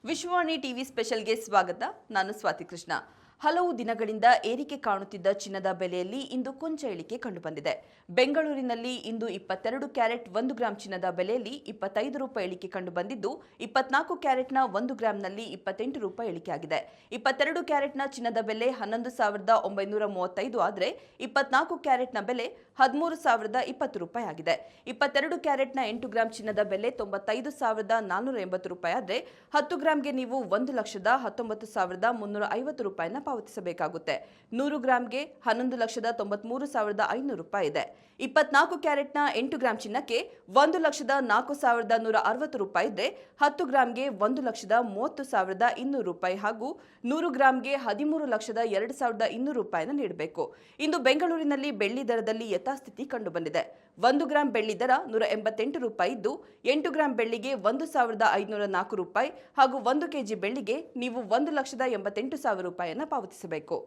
Vishwavani TV ಸ್ಪೆಷಲ್ಗೆ ಸ್ವಾಗತ. ನಾನು ಸ್ವಾತಿ ಕೃಷ್ಣ. ಹಲವು ದಿನಗಳಿಂದ ಏರಿಕೆ ಕಾಣುತ್ತಿದ್ದ ಚಿನ್ನದ ಬೆಲೆಯಲ್ಲಿ ಇಂದು ಕೊಂಚ ಇಳಿಕೆ ಕಂಡುಬಂದಿದೆ. ಬೆಂಗಳೂರಿನಲ್ಲಿ ಇಂದು 22 ಕ್ಯಾರೆಟ್ 1 ಗ್ರಾಂ ಚಿನ್ನದ ಬೆಲೆಯಲ್ಲಿ 25 ರೂಪಾಯಿ ಇಳಿಕೆ ಕಂಡುಬಂದಿದ್ದು, 24 ಕ್ಯಾರೆಟ್ನ 1 ಗ್ರಾಂನಲ್ಲಿ 28 ರೂಪಾಯಿ ಇಳಿಕೆಯಾಗಿದೆ. 22 ಕ್ಯಾರೆಟ್ನ ಚಿನ್ನದ ಬೆಲೆ 11,935 ಆದರೆ 24 ಕ್ಯಾರೆಟ್ನ ಬೆಲೆ 13,020 ರೂಪಾಯಿ ಆಗಿದೆ. 22 ಕ್ಯಾರೆಟ್ನ 8 ಗ್ರಾಂ ಚಿನ್ನದ ಬೆಲೆ 95,480 ರೂಪಾಯಿ ಆದರೆ 10 ಗ್ರಾಂಗೆ ನೀವು 1,19,350 ರೂಪಾಯಿನ ಪಾವತಿಸಬೇಕಾಗುತ್ತೆ. 100 ಗ್ರಾಂಗೆ 11,93,500 ರೂಪಾಯಿ ಇದೆ. 24 ಕ್ಯಾರೆಟ್ನ 8 ಗ್ರಾಂ ಚಿನ್ನಕ್ಕೆ 1,04,160 ರೂಪಾಯಿ ಇದ್ರೆ 10 ಗ್ರಾಂಗೆ 1,30,200 ರೂಪಾಯಿ ಹಾಗೂ 100 ಗ್ರಾಂಗೆ 13,02,200 ರೂಪಾಯಿನ ನೀಡಬೇಕು. ಇಂದು ಬೆಂಗಳೂರಿನಲ್ಲಿ ಬೆಳ್ಳಿ ದರದಲ್ಲಿ ಯಥಾಸ್ಥಿತಿ ಕಂಡುಬಂದಿದೆ. 1 ಗ್ರಾಂ ಬೆಳ್ಳಿ ದರ 188 ರೂಪಾಯಿ ಇದ್ದು, 8 ಗ್ರಾಂ ಬೆಳ್ಳಿಗೆ 1,504 ರೂಪಾಯಿ ಹಾಗೂ 1 ಕೆಜಿ ಬೆಳ್ಳಿಗೆ ನೀವು 1,88,000 ರೂಪಾಯಿಯನ್ನು ಪಾವತಿಸಬೇಕು.